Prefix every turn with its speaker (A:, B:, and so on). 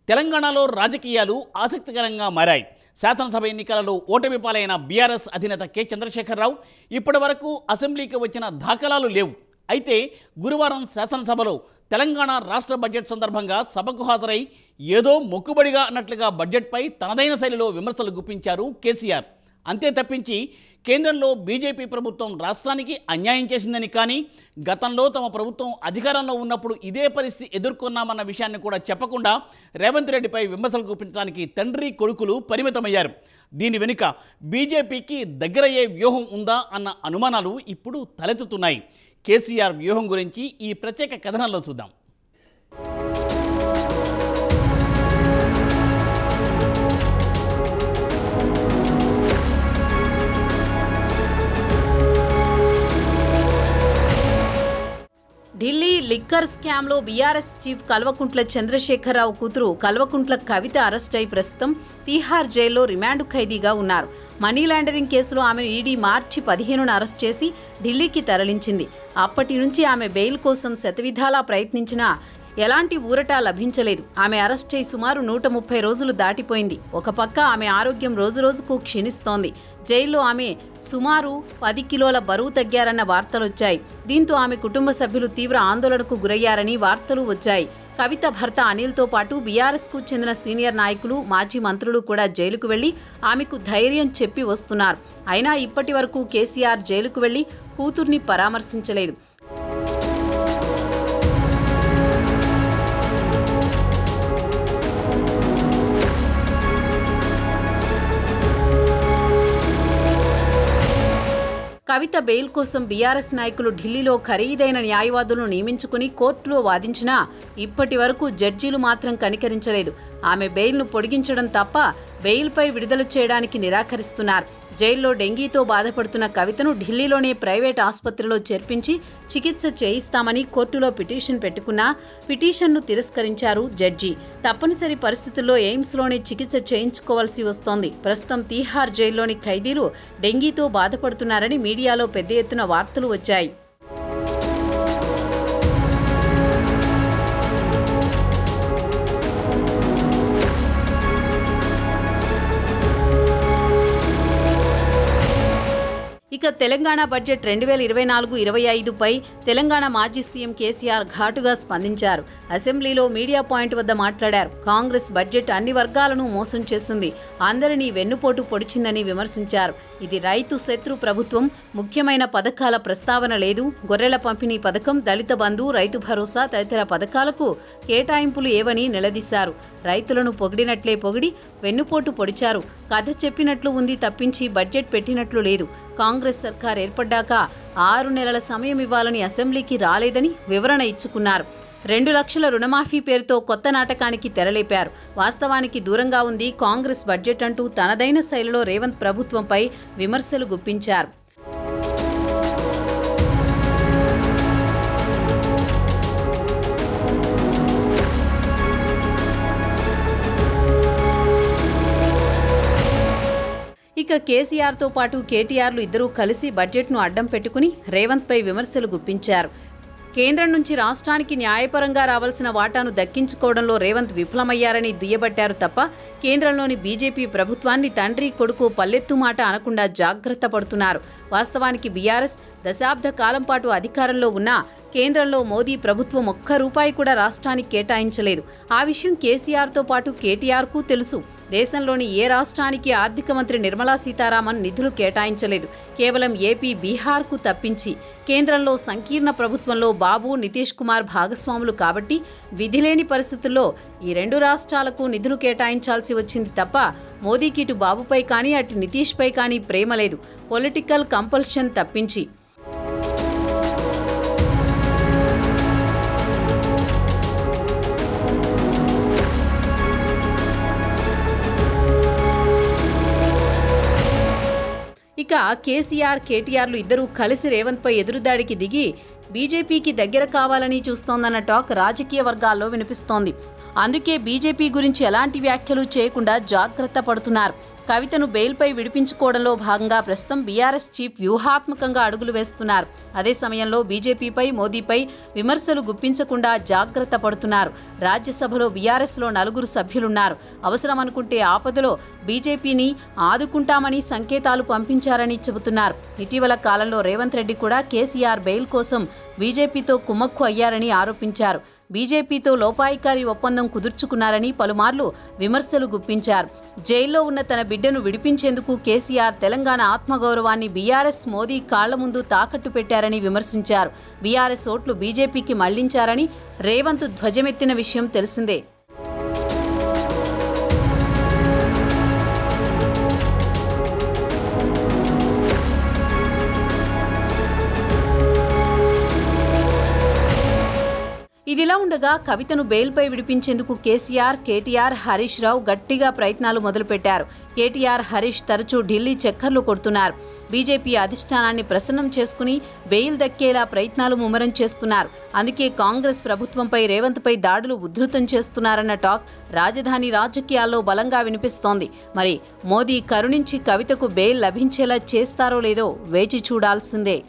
A: తెలంగాణలో రాజకీయాలు ఆసక్తికరంగా మారాయి. శాసనసభ ఎన్నికలలో ఓటమి పాలైన బీఆర్ఎస్ అధినేత కె చంద్రశేఖరరావు ఇప్పటి వరకు అసెంబ్లీకి వచ్చిన దాఖలాలు లేవు. అయితే గురువారం శాసనసభలో తెలంగాణ రాష్ట్ర బడ్జెట్ సందర్భంగా సభకు హాజరై ఏదో మొక్కుబడిగా అన్నట్లుగా బడ్జెట్పై తనదైన శైలిలో విమర్శలు గుప్పించారు కేసీఆర్. అంతే తప్పించి కేంద్రంలో బీజేపీ ప్రభుత్వం రాష్ట్రానికి అన్యాయం చేసిందని, కానీ గతంలో తమ ప్రభుత్వం అధికారంలో ఉన్నప్పుడు ఇదే పరిస్థితి ఎదుర్కొన్నామన్న విషయాన్ని కూడా చెప్పకుండా రేవంత్ రెడ్డిపై విమర్శలు గుప్పించడానికి తండ్రి కొడుకులు పరిమితమయ్యారు. దీని వెనుక బీజేపీకి దగ్గరయ్యే వ్యూహం ఉందా అన్న అనుమానాలు ఇప్పుడు తలెత్తుతున్నాయి. కేసీఆర్ వ్యూహం గురించి ఈ ప్రత్యేక కథనంలో చూద్దాం.
B: ఢిల్లీ లిక్కర్ స్కామ్లో బీఆర్ఎస్ చీఫ్ కల్వకుంట్ల చంద్రశేఖరరావు కూతురు కల్వకుంట్ల కవిత అరెస్ట్ అయి ప్రస్తుతం తీహార్ జైల్లో రిమాండ్ ఖైదీగా ఉన్నారు. మనీ లాండరింగ్ కేసులో ఆమెను ఈడీ మార్చి 15న అరెస్ట్ చేసి ఢిల్లీకి తరలించింది. అప్పటి నుంచి ఆమె బెయిల్ కోసం శతవిధాలా ప్రయత్నించినా ఎలాంటి ఊరట లభించలేదు. ఆమె అరెస్ట్ అయి సుమారు 130 రోజులు దాటిపోయింది. ఒక పక్క ఆమె ఆరోగ్యం రోజురోజుకు క్షీణిస్తోంది. జైల్లో ఆమె సుమారు 10 కిలోల బరువు తగ్గారన్న వార్తలొచ్చాయి. దీంతో ఆమె కుటుంబ సభ్యులు తీవ్ర ఆందోళనకు గురయ్యారని వార్తలు వచ్చాయి. కవిత భర్త అనిల్తో పాటు బీఆర్ఎస్కు చెందిన సీనియర్ నాయకులు, మాజీ మంత్రులు కూడా జైలుకు వెళ్లి ఆమెకు ధైర్యం చెప్పి వస్తున్నారు. అయినా ఇప్పటి వరకు కేసీఆర్ జైలుకు వెళ్లి కూతుర్ని పరామర్శించలేదు. కవిత బెయిల్ కోసం బీఆర్ఎస్ నాయకులు ఢిల్లీలో ఖరీదైన న్యాయవాదులను నియమించుకుని కోర్టులో వాదించినా ఇప్పటి వరకు జడ్జీలు మాత్రం కనికరించలేదు. ఆమె బెయిల్ను పొడిగించడం తప్ప బెయిల్పై విడుదల చేయడానికి నిరాకరిస్తున్నారు. జైల్లో డెంగీతో బాధపడుతున్న కవితను ఢిల్లీలోనే ప్రైవేట్ ఆసుపత్రిలో చేర్పించి చికిత్స చేయిస్తామని కోర్టులో పిటిషన్ పెట్టుకున్నా పిటిషన్ను తిరస్కరించారు జడ్జి. తప్పనిసరి పరిస్థితుల్లో ఎయిమ్స్లోనే చికిత్స చేయించుకోవాల్సి వస్తోంది. ప్రస్తుతం తీహార్ జైల్లోని ఖైదీలు డెంగీతో బాధపడుతున్నారని మీడియాలో పెద్ద ఎత్తున వార్తలు వచ్చాయి. ఇక తెలంగాణ బడ్జెట్ 2024-25పై తెలంగాణ మాజీ సీఎం కేసీఆర్ ఘాటుగా స్పందించారు. అసెంబ్లీలో మీడియా పాయింట్ వద్ద మాట్లాడారు. కాంగ్రెస్ బడ్జెట్ అన్ని వర్గాలను మోసం చేసింది, అందరినీ వెన్నుపోటు పొడిచిందని విమర్శించారు. ఇది రైతు శత్రు ప్రభుత్వం, ముఖ్యమైన పథకాల ప్రస్తావన లేదు. గొర్రెల పంపిణీ పథకం, దళిత బంధు, రైతు భరోసా తదితర పథకాలకు కేటాయింపులు ఏవని నిలదీశారు. రైతులను పొగిడినట్లే పొగిడి వెన్నుపోటు పొడిచారు. కథ చెప్పినట్లు ఉంది తప్పించి బడ్జెట్ పెట్టినట్లు లేదు. కాంగ్రెస్ సర్కార్ ఏర్పడ్డాక 6 నెలల సమయం ఇవ్వాలని అసెంబ్లీకి రాలేదని వివరణ ఇచ్చుకున్నారు. 2 లక్షల రుణమాఫీ పేరుతో కొత్త నాటకానికి తెరలేపారు. వాస్తవానికి దూరంగా ఉంది కాంగ్రెస్ బడ్జెట్ అంటూ తనదైన శైలిలో రేవంత్ ప్రభుత్వంపై విమర్శలు గుప్పించారు. ఇక కేసీఆర్తో పాటు కేటీఆర్లు ఇద్దరూ కలిసి బడ్జెట్ను అడ్డం పెట్టుకుని రేవంత్పై విమర్శలు గుప్పించారు. కేంద్రం నుంచి రాష్ట్రానికి న్యాయపరంగా రావాల్సిన వాటాను దక్కించుకోవడంలో రేవంత్ విఫలమయ్యారని దుయ్యబట్టారు తప్ప కేంద్రంలోని బీజేపీ ప్రభుత్వాన్ని తండ్రి కొడుకు పల్లెత్తు మాట అనకుండా జాగ్రత్త పడుతున్నారు. వాస్తవానికి బీఆర్ఎస్ దశాబ్ద కాలం పాటు అధికారంలో ఉన్నా కేంద్రంలో మోదీ ప్రభుత్వం ఒక్క రూపాయి కూడా రాష్ట్రానికి కేటాయించలేదు. ఆ విషయం కేసీఆర్తో పాటు కేటీఆర్కు తెలుసు. దేశంలోని ఏ రాష్ట్రానికి ఆర్థిక మంత్రి నిర్మలా సీతారామన్ నిధులు కేటాయించలేదు. కేవలం ఏపీ, బీహార్కు తప్పించి. కేంద్రంలో సంకీర్ణ ప్రభుత్వంలో బాబు, నితీష్ కుమార్ భాగస్వాములు కాబట్టి విధిలేని పరిస్థితుల్లో ఈ 2 రాష్ట్రాలకు నిధులు కేటాయించాల్సి వచ్చింది తప్ప మోదీకి ఇటు బాబుపై కానీ అటు నితీష్పై కానీ ప్రేమ లేదు. పొలిటికల్ కంపల్షన్ తప్పించి. ఇక కేసీఆర్, కేటీఆర్లు ఇద్దరూ కలిసి రేవంత్పై ఎదురుదాడికి దిగి బీజేపీకి దగ్గర కావాలని చూస్తోందన్న టాక్ రాజకీయ వర్గాల్లో వినిపిస్తోంది. అందుకే బీజేపీ గురించి ఎలాంటి వ్యాఖ్యలు చేయకుండా జాగ్రత్త పడుతున్నారు. కవితను బెయిల్పై విడిపించుకోవడంలో భాగంగా ప్రస్తుతం బీఆర్ఎస్ చీఫ్ వ్యూహాత్మకంగా అడుగులు వేస్తున్నారు. అదే సమయంలో బీజేపీపై, మోదీపై విమర్శలు గుప్పించకుండా జాగ్రత్త పడుతున్నారు. రాజ్యసభలో బీఆర్ఎస్లో 4 సభ్యులున్నారు. అవసరం అనుకుంటే ఆపదలో బీజేపీని ఆదుకుంటామని సంకేతాలు పంపించారని చెబుతున్నారు. ఇటీవల కాలంలో రేవంత్ రెడ్డి కూడా కేసీఆర్ బెయిల్ కోసం బీజేపీతో కుమ్మక్కు అయ్యారని ఆరోపించారు. బీజేపీతో లోపాయికారి ఒప్పందం కుదుర్చుకున్నారని పలుమార్లు విమర్శలు గుప్పించారు. జైల్లో ఉన్న తన బిడ్డను విడిపించేందుకు కేసీఆర్ తెలంగాణ ఆత్మగౌరవాన్ని బీఆర్ఎస్, మోదీ కాళ్ల ముందు తాకట్టు పెట్టారని విమర్శించారు. బీఆర్ఎస్ ఓట్లు బీజేపీకి మళ్లించారని రేవంత్ ధ్వజమెత్తిన విషయం తెలిసిందే. ఇదిలా ఉండగా కవితను బెయిల్పై విడిపించేందుకు కేసీఆర్, కేటీఆర్, హరీష్ రావు గట్టిగా ప్రయత్నాలు మొదలుపెట్టారు. కేటీఆర్, హరీష్ తరచూ ఢిల్లీ చక్కర్లు కొడుతున్నారు. బీజేపీ అధిష్టానాన్ని ప్రసన్నం చేసుకుని బెయిల్ దక్కేలా ప్రయత్నాలు ముమ్మరం చేస్తున్నారు. అందుకే కాంగ్రెస్ ప్రభుత్వంపై రేవంత్పై దాడులు ఉధృతం చేస్తున్నారన్న టాక్ రాజధాని రాజకీయాల్లో బలంగా వినిపిస్తోంది. మరి మోదీ కరుణించి కవితకు బెయిల్ లభించేలా చేస్తారో లేదో వేచి చూడాల్సిందే.